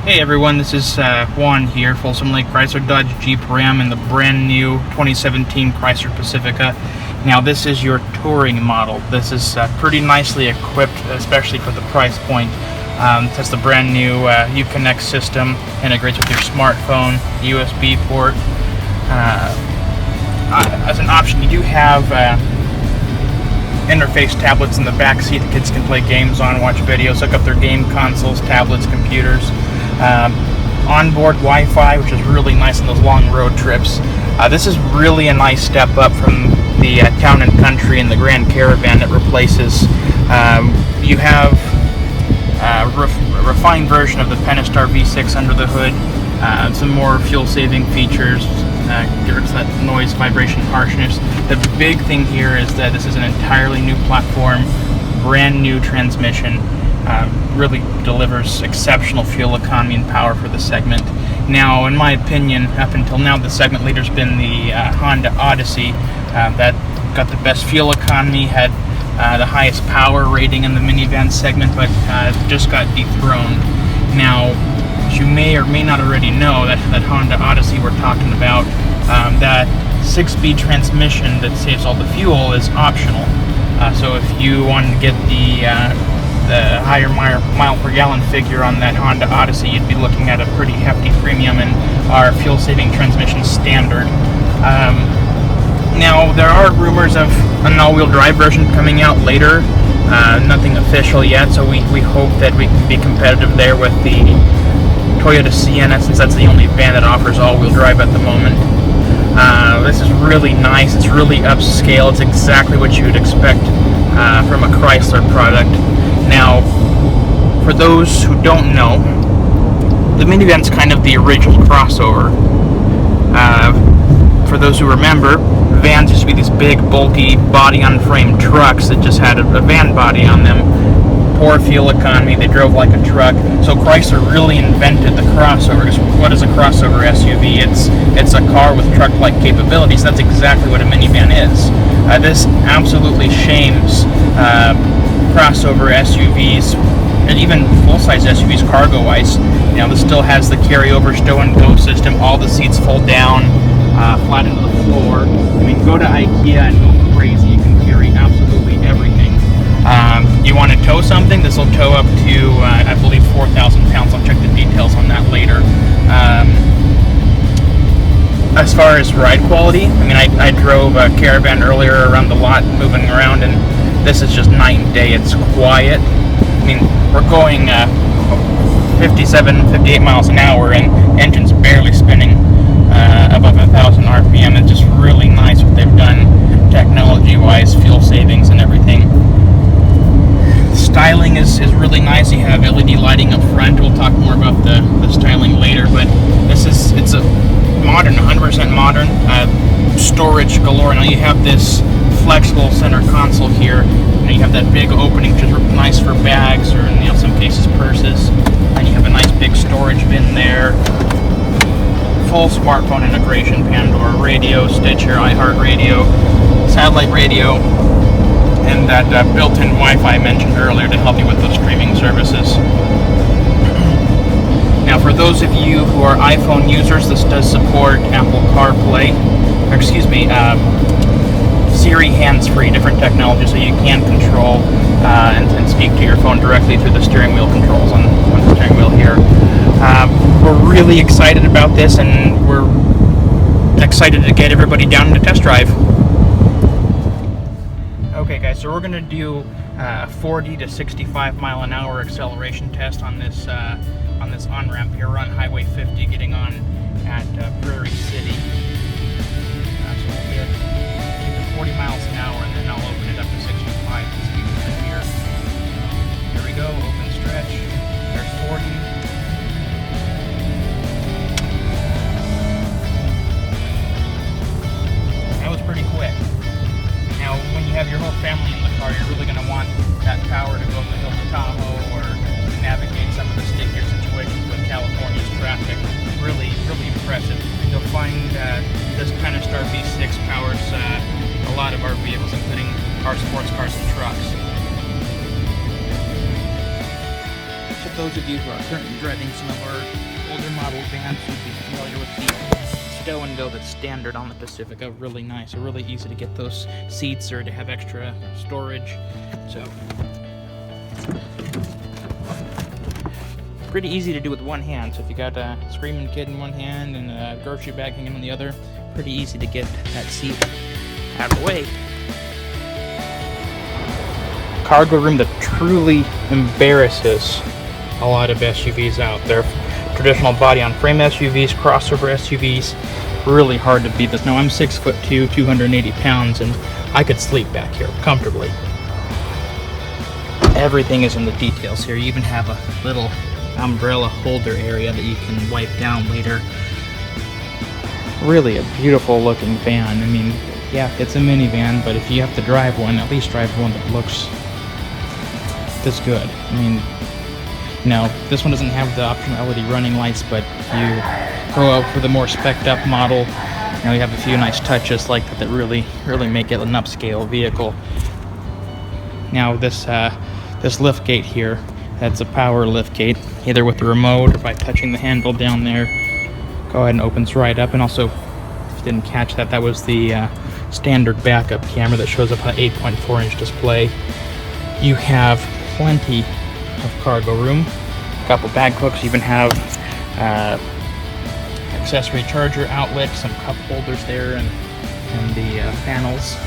Hey everyone, this is Juan here, Folsom Lake Chrysler Dodge Jeep Ram in the brand new 2017 Chrysler Pacifica. Now this is your touring model. This is pretty nicely equipped, especially for the price point. It has the brand new Uconnect system, integrates with your smartphone, USB port. As an option, you do have interface tablets in the back seat the kids can play games on, watch videos, hook up their game consoles, tablets, computers. Onboard Wi-Fi, which is really nice on those long road trips. This is really a nice step up from the Town and Country and the Grand Caravan that replaces. You have a refined version of the Pentastar V6 under the hood, some more fuel-saving features, get rid of that noise, vibration, harshness. The big thing here is that this is an entirely new platform, brand new transmission. Really delivers exceptional fuel economy and power for the segment. Now, in my opinion, up until now, the segment leader's been the Honda Odyssey. That got the best fuel economy, had the highest power rating in the minivan segment, but just got dethroned. Now, as you may or may not already know, that Honda Odyssey we're talking about, that 6-speed transmission that saves all the fuel is optional. So if you wanted to get the higher mile per gallon figure on that Honda Odyssey, you'd be looking at a pretty hefty premium in our fuel-saving transmission standard. Now, there are rumors of an all-wheel drive version coming out later. Nothing official yet, so we hope that we can be competitive there with the Toyota Sienna, since that's the only van that offers all-wheel drive at the moment. This is really nice. It's really upscale. It's exactly what you would expect from a Chrysler product. Now, for those who don't know, the minivan's kind of the original crossover. For those who remember, vans used to be these big, bulky, body-on-frame trucks that just had a van body on them. Poor fuel economy, they drove like a truck. So Chrysler really invented the crossover. Because what is a crossover SUV? It's a car with truck-like capabilities. That's exactly what a minivan is. This absolutely shames crossover SUVs and even full-size SUVs cargo-wise. You know, this still has the carryover stow and go system. All the seats fold down, flat into the floor. I mean, go to IKEA and go crazy. You can carry absolutely everything. You want to tow something? This will tow up to, I believe, 4,000 pounds. I'll check the details on that later. As far as ride quality, I mean, I drove a Caravan earlier around the lot, moving around, and this is just night and day. It's quiet. I mean, we're going 57, 58 miles an hour, and engine's barely spinning above 1,000 RPM. It's just really nice what they've done technology-wise, fuel savings and everything. Styling is really nice. You have LED lighting up front. We'll talk more about the styling later, but it's a modern, 100% modern, storage galore. Now you have this flexible center console here. You have that big opening, which is nice for bags or, in some cases, purses. And you have a nice big storage bin there. Full smartphone integration, Pandora radio, Stitcher, iHeartRadio, satellite radio, and that built-in Wi-Fi I mentioned earlier to help you with those streaming services. Now, for those of you who are iPhone users, this does support Apple CarPlay, Siri hands-free, different technology, so you can control and speak to your phone directly through the steering wheel controls on the steering wheel here. We're really excited about this, and we're excited to get everybody down to test drive. Okay, guys, so we're going to do 40 to 65 mile an hour acceleration test on this on-ramp here. We're on Highway 50, getting on at Prairie City. So we'll get 40 miles an hour, and then I'll open it up to 65 to speed limit here. Here we go, open stretch. There's 40. That was pretty quick. Now, when you have your whole family in the car, you're really going to want that power to go up the hill to Tahoe or navigate some of the stickier situations with California's traffic. Really, really impressive. You'll find this Pentastar V6 powers a lot of our vehicles, including our sports cars and trucks. those of you who are currently driving some of our older model vans would be familiar with the stow and go that's standard on the Pacifica. Really nice, really easy to get those seats or to have extra storage. So pretty easy to do with one hand. So if you got a screaming kid in one hand and a grocery bag hanging on the other, pretty easy to get that seat out of the way. Cargo room that truly embarrasses a lot of SUVs out there. Traditional body on frame SUVs, crossover SUVs, really hard to beat this. Now I'm 6'2", 280 pounds, and I could sleep back here comfortably. Everything is in the details here. You even have a little umbrella holder area that you can wipe down later. Really a beautiful looking van. I mean, yeah, it's a minivan, but if you have to drive one, at least drive one that looks this good. I mean, no, this one doesn't have the optional LED running lights, but you go out for the more spec'd up model, you know, you have a few nice touches like that that really make it an upscale vehicle. Now this lift gate here, that's a power lift gate, either with the remote or by touching the handle down there. Go ahead and opens right up. And also, if you didn't catch that, that was the standard backup camera that shows up on an 8.4-inch display. You have plenty of cargo room, a couple bag hooks, you even have accessory charger outlet, some cup holders there, and the panels